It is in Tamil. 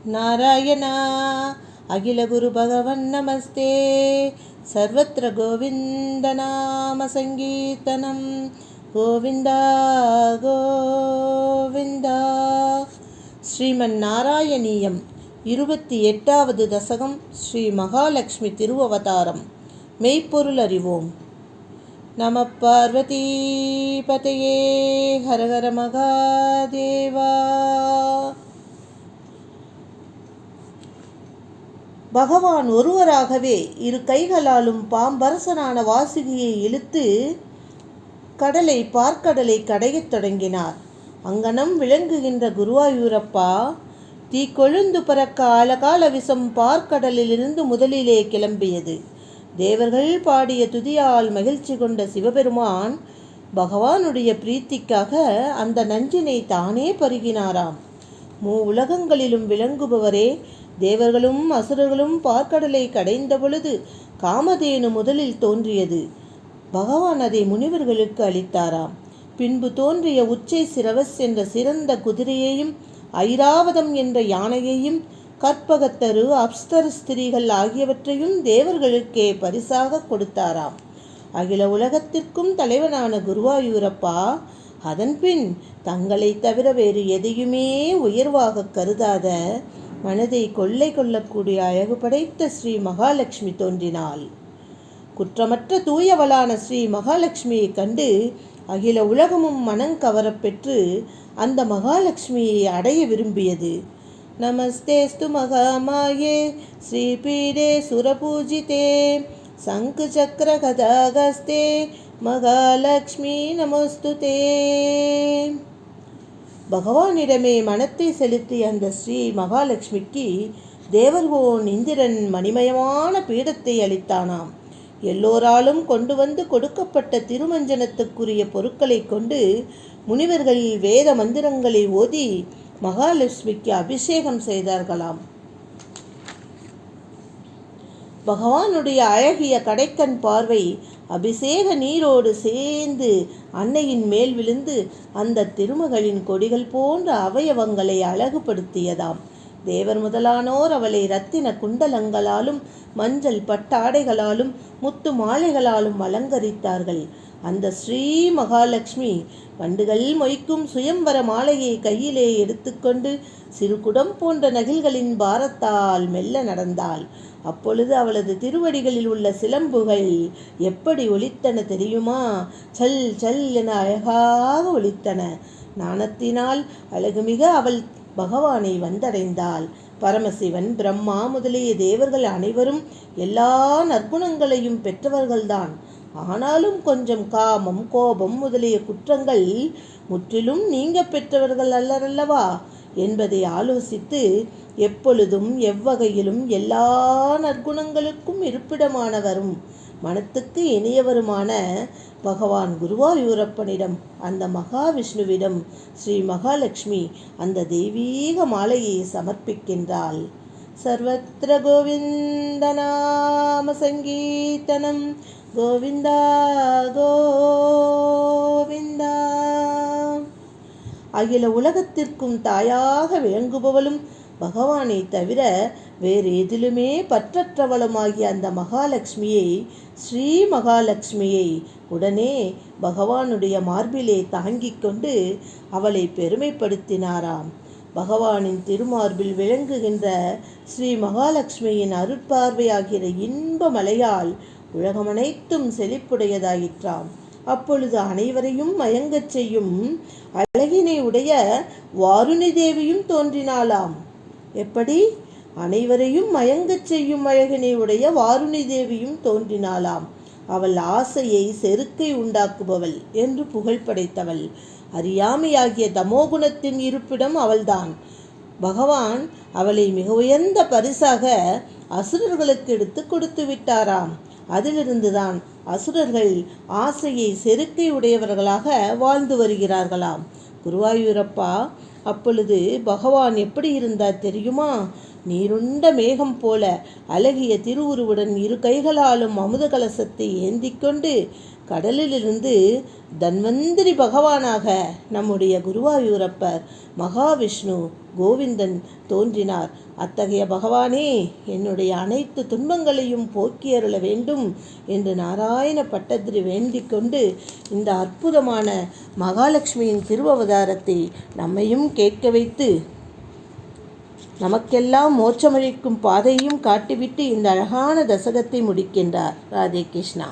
नारायण अखिल गुरु भगवन् नमस्ते। सर्वत्र गोविंद नाम संकीर्तनं गोविंद गोविंद। श्रीमन्नारायणीयम 28வது दशकम श्री महालक्ष्मी तिरुवतारम मेய்ப்பொருள் அறிவோம்। நம பார்வதி பதையே ஹர ஹர மகாதேவா। பகவான் ஒருவராகவே இரு கைகளாலும் பாம்பரசனான வாசுகியை இழுத்து பார்க்கடலை கடையத் தொடங்கினார். அங்கனம் விளங்குகின்ற குருவாயூரப்பா, தீக்கொழுந்து பறக்க ஆழகால விஷம் பார்க்கடலிலிருந்து முதலிலே கிளம்பியது. தேவர்கள் பாடிய துதியால் மகிழ்ச்சி கொண்ட சிவபெருமான் பகவானுடைய பிரீத்திக்காக அந்த நஞ்சினை தானே பருகினாராம். உலகங்களிலும் விளங்குபவரே, தேவர்களும் அசுரர்களும் பார்க்கடலை கடைந்த பொழுது காமதேனு முதலில் தோன்றியது. பகவான் அதை முனிவர்களுக்கு அளித்தாராம். பின்பு தோன்றிய உச்சை சிரவஸ் என்ற சிறந்த குதிரையையும் ஐராவதம் என்ற யானையையும் கற்பகத்தரு அப்ஸ்தர ஸ்திரீகள் ஆகியவற்றையும் தேவர்களுக்கே பரிசாக கொடுத்தாராம். அகில உலகத்திற்கும் தலைவனான குருவாயூரப்பா அதன்பின் தங்களை தவிர வேறு எதையுமே உயர்வாக கருதாத மனதை கொள்ளை கொள்ளக்கூடிய அழகு படைத்த ஸ்ரீ மகாலட்சுமி தோன்றினாள். குற்றமற்ற தூயவளான ஸ்ரீ மகாலட்சுமியை கண்டு அகில உலகமும் மனங்கவரப்பெற்று அந்த மகாலட்சுமியை அடைய விரும்பியது. நமஸ்தேஸ்து மகாமாயே ஸ்ரீபீடே சுரபூஜிதே சங்கு சக்கர கதாகஸ்தே மகாலட்சுமி நமஸ்துதே. பகவானிடமே மனத்தை செலுத்திய அந்த ஸ்ரீ மகாலட்சுமிக்கு தேவர்கோன் இந்திரன் மணிமயமான பீடத்தை அளித்தானாம். எல்லோராலும் கொண்டு வந்து கொடுக்கப்பட்ட திருமஞ்சனத்துக்குரிய பொருட்களை கொண்டு முனிவர்கள் வேத மந்திரங்களை ஓதி மகாலட்சுமிக்கு அபிஷேகம் செய்தார்களாம். பகவானுடைய அழகிய கடைக்கண் பார்வை அபிஷேக நீரோடு சேர்ந்து அன்னையின் மேல் விழுந்து அந்த திருமகளின் கொடிகள் போன்ற அவயவங்களை அழகுபடுத்தியதாம். தேவர் முதலானோர் அவளை இரத்தின குண்டலங்களாலும் மஞ்சள் பட்டாடைகளாலும் முத்து மாலைகளாலும் அலங்கரித்தார்கள். அந்த ஸ்ரீ மகாலட்சுமி வண்டுகள் மொய்க்கும் சுயம்வர மாலையை கையிலே எடுத்துக்கொண்டு சிறுகுடம் போன்ற நகில்களின் பாரத்தால் மெல்ல நடந்தாள். அப்பொழுது அவளது திருவடிகளில் உள்ள சிலம்புகள் எப்படி ஒலித்தன தெரியுமா? சல் சல் என அழகாக ஒலித்தன. நாணத்தினால் அழகுமிக அவள் பகவானை வந்தடைந்தாள். பரமசிவன், பிரம்மா முதலிய தேவர்கள் அனைவரும் எல்லா நற்குணங்களையும் பெற்றவர்கள்தான். ஆனாலும் கொஞ்சம் காமம், கோபம் முதலிய குற்றங்கள் முற்றிலும் நீங்க பெற்றவர்கள் அல்லவா என்பதை ஆலோசித்து எப்பொழுதும் எவ்வகையிலும் எல்லா நற்குணங்களுக்கும் இருப்பிடமானவரும் மனத்துக்கு இனியவருமான பகவான் குருவாயூரப்பனிடம், அந்த மகாவிஷ்ணுவிடம் ஸ்ரீ மகாலட்சுமி அந்த தெய்வீக மாலையை சமர்ப்பிக்கின்றாள். சர்வத்ர கோவிந்த நாம சங்கீர்த்தனம் கோவிந்தா கோவிந்தா. அகில உலகத்திற்கும் தாயாக விளங்குபவளும் பகவானை தவிர வேறு எதிலுமே பற்றற்றவளுமாகிய அந்த மகாலட்சுமியை, ஸ்ரீ மகாலட்சுமியை உடனே பகவானுடைய மார்பிலே தாங்கிக் கொண்டு அவளை பெருமைப்படுத்தினாராம். பகவானின் திருமார்பில் விளங்குகின்ற ஸ்ரீ மகாலட்சுமியின் அருட்பார்வையாகிற இன்ப மலையால் உலகமனைத்தும் செழிப்புடையதாயிற்றாம். அப்பொழுது அனைவரையும் மயங்கச் செய்யும் அழகினை உடைய வாருணி தேவியும் தோன்றினாளாம். எப்படி? அனைவரையும் மயங்கச் செய்யும் அழகினை உடைய வாருணி தேவியும் தோன்றினாளாம். அவள் ஆசையை செருக்கை உண்டாக்குபவள் என்று புகழ் படைத்தவள். அறியாமையாகிய தமோகுணத்தின் இருப்பிடம் அவள்தான். பகவான் அவளை மிக உயர்ந்த பரிசாக அசுரர்களுக்கு எடுத்து கொடுத்து விட்டாராம். அதிலிருந்துதான் அசுரர்கள் ஆசையை செருக்கை உடையவர்களாக வாழ்ந்து வருகிறார்களாம். குருவாயூரப்பா, அப்பொழுது பகவான் எப்படி இருந்தார் தெரியுமா? நீருண்ட மேகம் போல அழகிய திருவுருவுடன் இரு கைகளாலும் அமுத கலசத்தை ஏந்திக்கொண்டு கடலிலிருந்து தன்வந்திரி பகவானாக நம்முடைய குருவாயூரப்பர் மகாவிஷ்ணு கோவிந்தன் தோன்றினார். அத்தகைய பகவானே, என்னுடைய அனைத்து துன்பங்களையும் போக்கி அருள வேண்டும் என்று நாராயண பட்டத்திரி வேண்டிக் கொண்டு இந்த அற்புதமான மகாலட்சுமியின் திருவவதாரத்தை நம்மையும் கேட்க வைத்து நமக்கெல்லாம் மோட்சமளிக்கும் பாதையும் காட்டிவிட்டு இந்த அழகான தசகத்தை முடிக்கின்றார். ராதே கிருஷ்ணா.